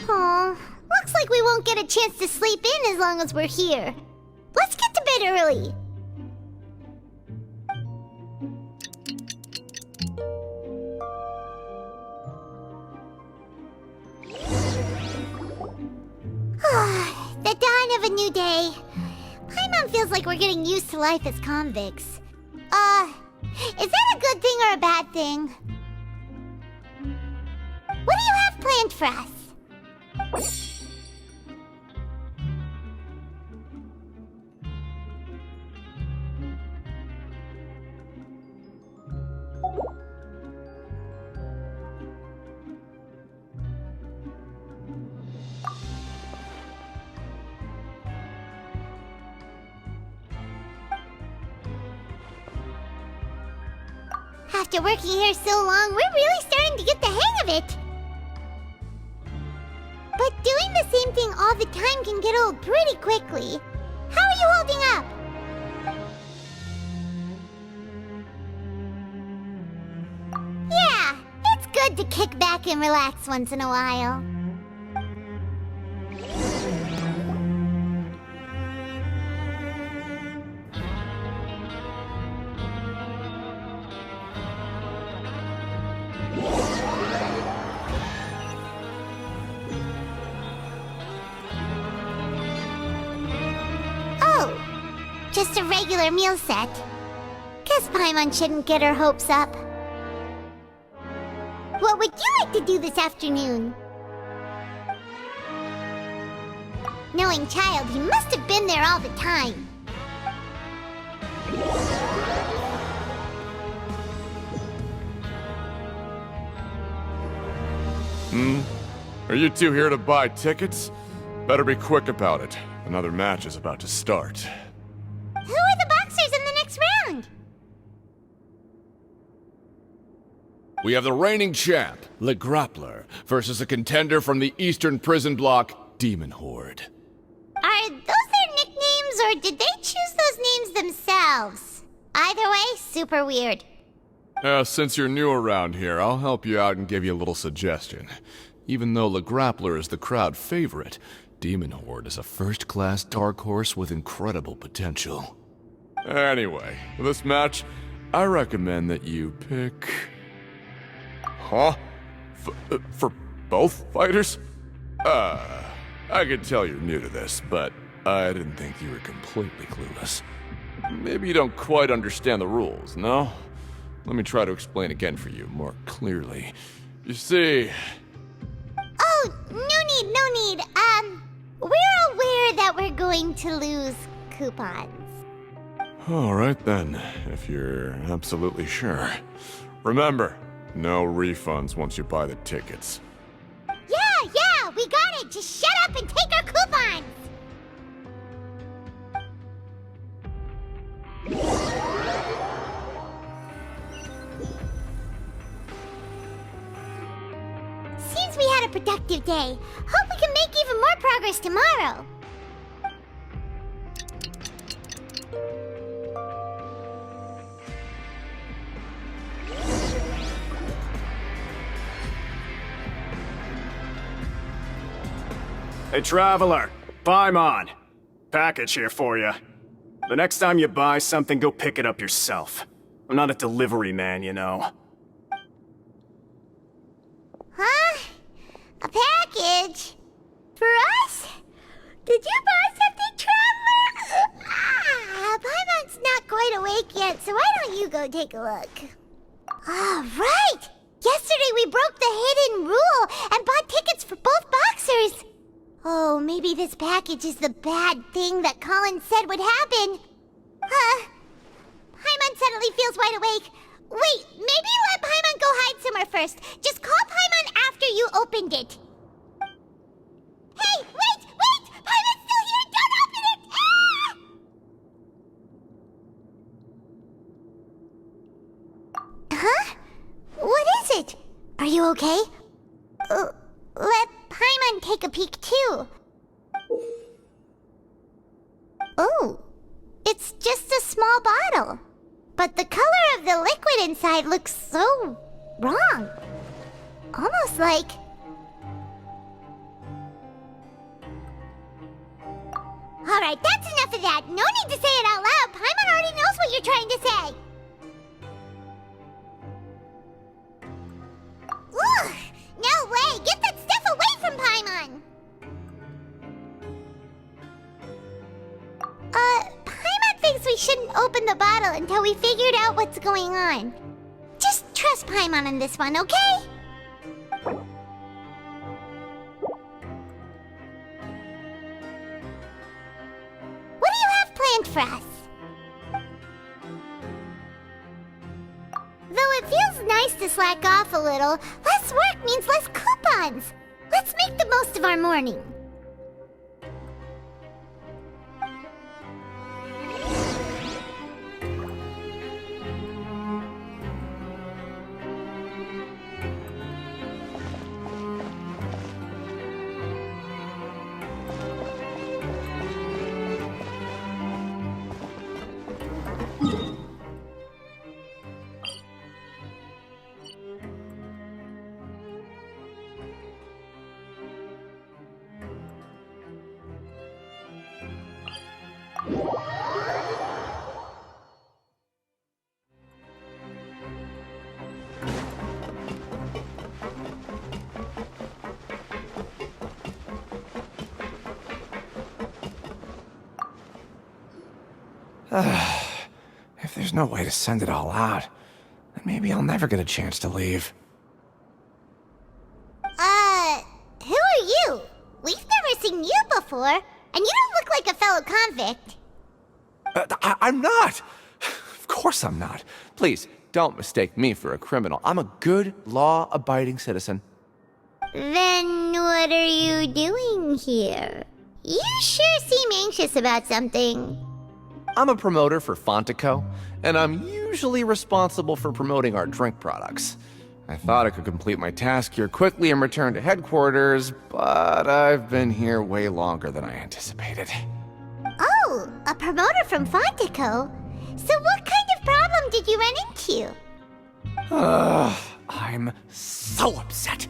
Aw, looks like we won't get a chance to sleep in as long as we're here. Let's get to bed early. The dawn of a new day. Paimon feels like we're getting used to life as convicts. Is that a good thing or a bad thing? What do you have planned for us? After working here so long, we're really starting to get the hang of it. But doing the same thing all the time can get old pretty quickly. How are you holding up? Yeah, it's good to kick back and relax once in a while. Just a regular meal set. Guess Paimon shouldn't get her hopes up. What would you like to do this afternoon? Knowing Child, he must have been there all the time. Are you two here to buy tickets? Better be quick about it. Another match is about to start. Who are the boxers in the next round? We have the reigning champ, Le Grappler, versus a contender from the Eastern Prison Block, Demon Horde. Are those their nicknames, or did they choose those names themselves? Either way, super weird. Since you're new around here, I'll help you out and give you a little suggestion. Even though Le Grappler is the crowd favorite, Demon Horde is a first-class dark horse with incredible potential. Anyway, for this match, I recommend that you pick... Huh? For both fighters? I can tell you're new to this, but I didn't think you were completely clueless. Maybe you don't quite understand the rules, no? Let me try to explain again for you more clearly. You see... Oh, no need. We're aware that we're going to lose coupons. Alright then, if you're absolutely sure. Remember, no refunds once you buy the tickets. Yeah, we got it! Just shut up and take our coupons! Seems we had a productive day. Hope we can make even more progress tomorrow. Hey, Traveler. Paimon. Package here for you. The next time you buy something, go pick it up yourself. I'm not a delivery man, you know. Huh? A package? For us? Did you buy something, Traveler? Paimon's not quite awake yet, so why don't you go take a look? Right! Yesterday we broke the hidden rule and bought tickets for both boxers. Oh, maybe this package is the bad thing that Colin said would happen. Paimon suddenly feels wide awake. Wait, maybe let Paimon go hide somewhere first. Just call Paimon after you opened it. Hey, wait! Paimon's still here! Don't open it! Ah! Huh? What is it? Are you okay? Let Paimon take a peek too. Oh, it's just a small bottle. But the color of the liquid inside looks so wrong. Almost like... Alright, that's enough of that. No need to say it out loud. Paimon already knows what you're trying to say. Ugh! No way! Get that stuff away from Paimon! Paimon thinks we shouldn't open the bottle until we figured out what's going on. Just trust Paimon on this one, okay? What do you have planned for us? Though it feels nice to slack off a little, less work means less coupons. Let's make the most of our morning. If there's no way to send it all out, then maybe I'll never get a chance to leave. Who are you? We've never seen you before, and you don't look like a fellow convict. I'm not! Of course I'm not. Please, don't mistake me for a criminal. I'm a good, law-abiding citizen. Then what are you doing here? You sure seem anxious about something. I'm a promoter for Fontico, and I'm usually responsible for promoting our drink products. I thought I could complete my task here quickly and return to headquarters, but I've been here way longer than I anticipated. Oh, a promoter from Fontico? So what kind of problem did you run into? I'm so upset.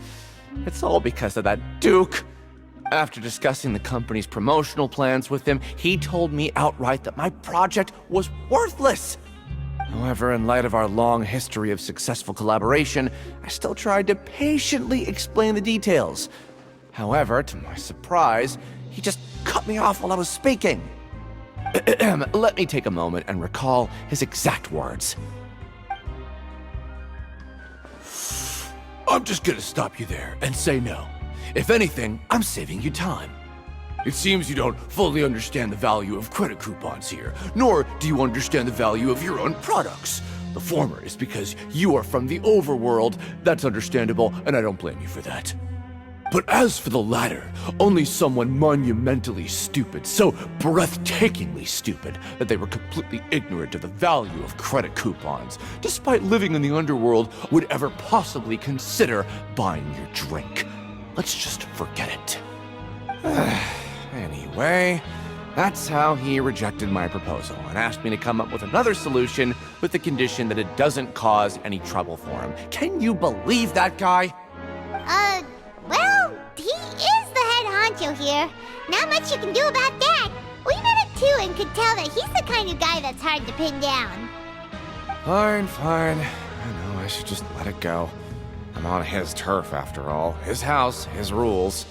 It's all because of that Duke. After discussing the company's promotional plans with him, he told me outright that my project was worthless. However, in light of our long history of successful collaboration, I still tried to patiently explain the details. However, to my surprise, he just cut me off while I was speaking. Let me take a moment and recall his exact words. I'm just gonna stop you there and say no. If anything, I'm saving you time. It seems you don't fully understand the value of credit coupons here, nor do you understand the value of your own products. The former is because you are from the overworld. That's understandable, and I don't blame you for that. But as for the latter, only someone monumentally stupid, so breathtakingly stupid that they were completely ignorant of the value of credit coupons, despite living in the underworld, would ever possibly consider buying your drink. Let's just forget it. Anyway, that's how he rejected my proposal and asked me to come up with another solution with the condition that it doesn't cause any trouble for him. Can you believe that guy? Well, he is the head honcho here. Not much you can do about that. We met him too and could tell that he's the kind of guy that's hard to pin down. Fine. I know I should just let it go. I'm on his turf after all. His house, his rules.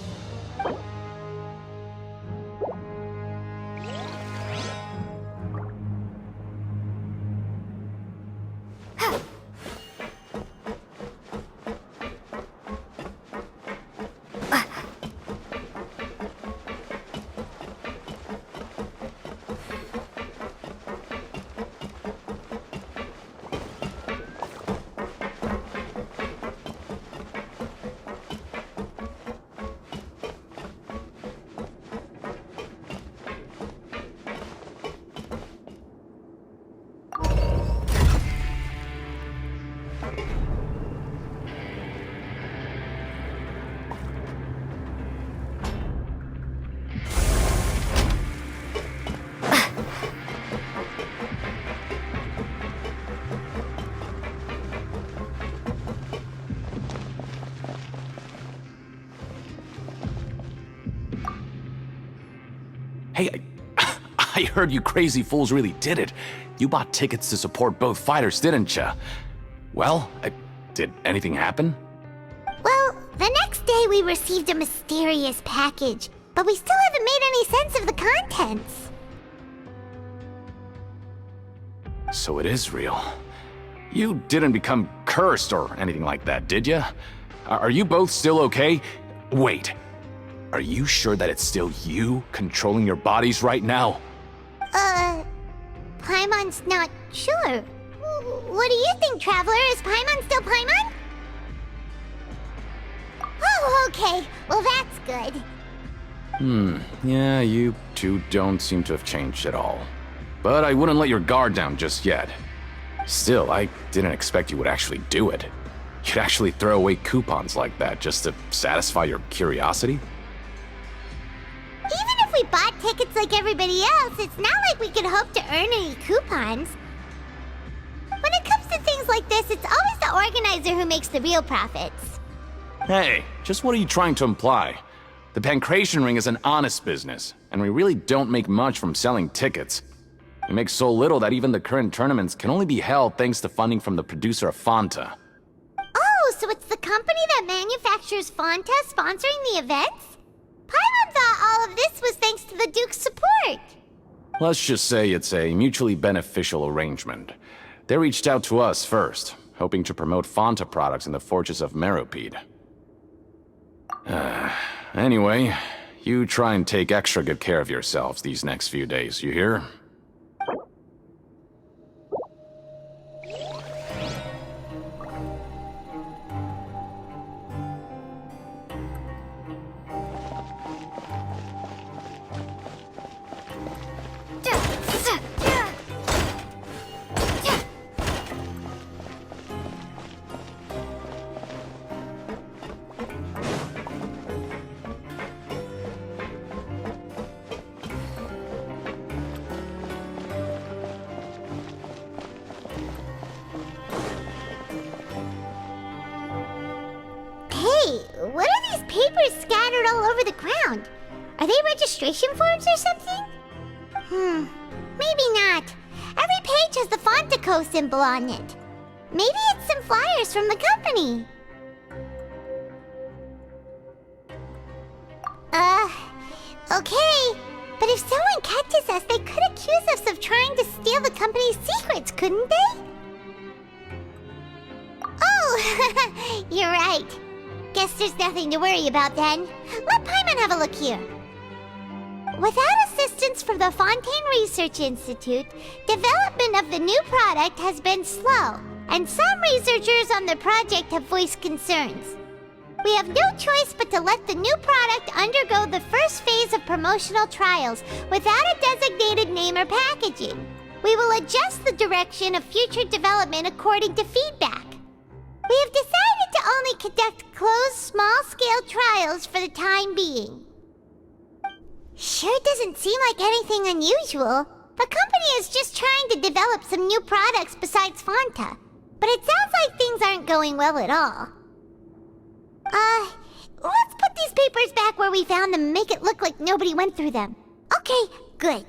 Hey, I heard you crazy fools really did it. You bought tickets to support both fighters, didn't ya? Well, did anything happen? Well, the next day we received a mysterious package, but we still haven't made any sense of the contents. So it is real. You didn't become cursed or anything like that, did ya? Are you both still okay? Wait. Are you sure that it's still you controlling your bodies right now? Paimon's not sure. What do you think, Traveler? Is Paimon still Paimon? Oh, okay. Well, that's good. Yeah, you two don't seem to have changed at all. But I wouldn't let your guard down just yet. Still, I didn't expect you would actually do it. You'd actually throw away coupons like that just to satisfy your curiosity? Even if we bought tickets like everybody else, it's not like we could hope to earn any coupons. When it comes to things like this, it's always the organizer who makes the real profits. Hey, just what are you trying to imply? The Pancration Ring is an honest business, and we really don't make much from selling tickets. We make so little that even the current tournaments can only be held thanks to funding from the producer of Fanta. Oh, so it's the company that manufactures Fanta sponsoring the events? Paimon thought all of this was thanks to the Duke's support. Let's just say it's a mutually beneficial arrangement. They reached out to us first, hoping to promote Fonta products in the Fortress of Meropide. Anyway, you try and take extra good care of yourselves these next few days, you hear? What are these papers scattered all over the ground? Are they registration forms or something? Maybe not. Every page has the Fontaco symbol on it. Maybe it's some flyers from the company. Okay. But if someone catches us, they could accuse us of trying to steal the company's secrets, couldn't they? Oh, you're right. Guess there's nothing to worry about then. Let Paimon have a look here. Without assistance from the Fontaine Research Institute, development of the new product has been slow, and some researchers on the project have voiced concerns. We have no choice but to let the new product undergo the first phase of promotional trials without a designated name or packaging. We will adjust the direction of future development according to feedback. We have decided to only conduct closed, small-scale trials for the time being. Sure doesn't seem like anything unusual. The company is just trying to develop some new products besides Fonta. But it sounds like things aren't going well at all. Let's put these papers back where we found them and make it look like nobody went through them. Okay, good.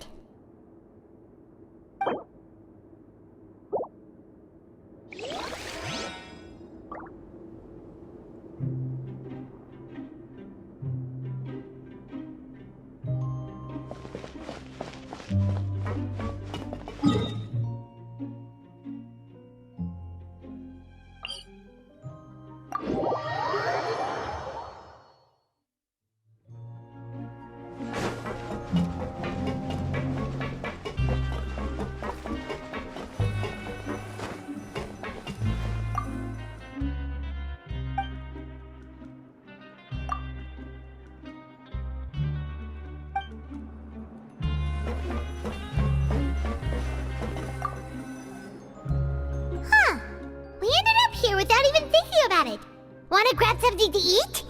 Without even thinking about it. Wanna grab something to eat?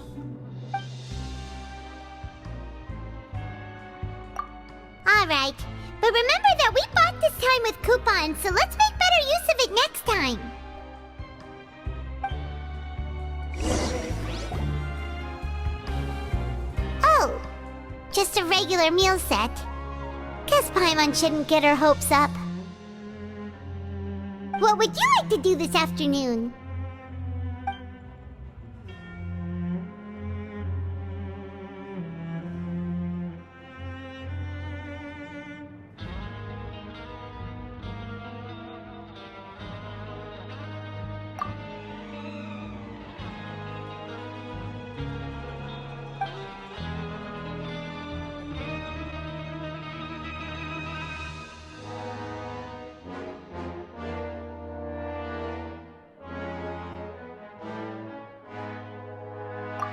Alright, but remember that we bought this time with coupons, so let's make better use of it next time. Oh, just a regular meal set. Guess Paimon shouldn't get her hopes up. What would you like to do this afternoon?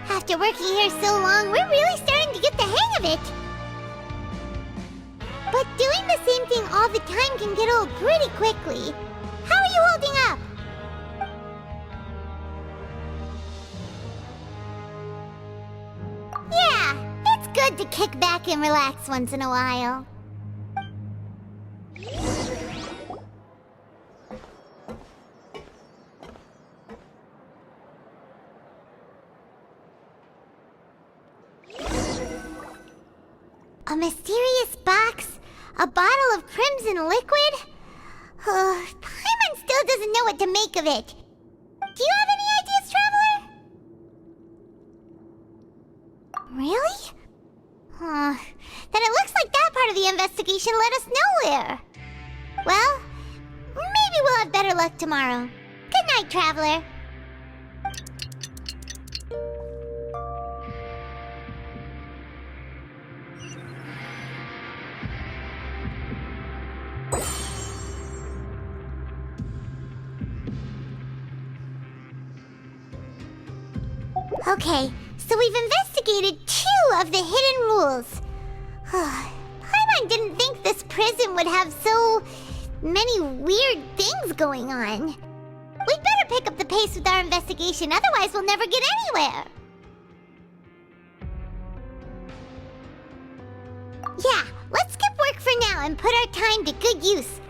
After working here so long, we're really starting to get the hang of it. But doing the same thing all the time can get old pretty quickly. How are you holding up? Yeah, it's good to kick back and relax once in a while. A mysterious box? A bottle of crimson liquid? Paimon still doesn't know what to make of it. Do you have any ideas, Traveler? Really? Then it looks like that part of the investigation led us nowhere. Well, maybe we'll have better luck tomorrow. Good night, Traveler. Okay, so we've investigated 2 of the hidden rules. Paimon didn't think this prison would have so many weird things going on. We'd better pick up the pace with our investigation, otherwise we'll never get anywhere. Yeah, let's skip work for now and put our time to good use.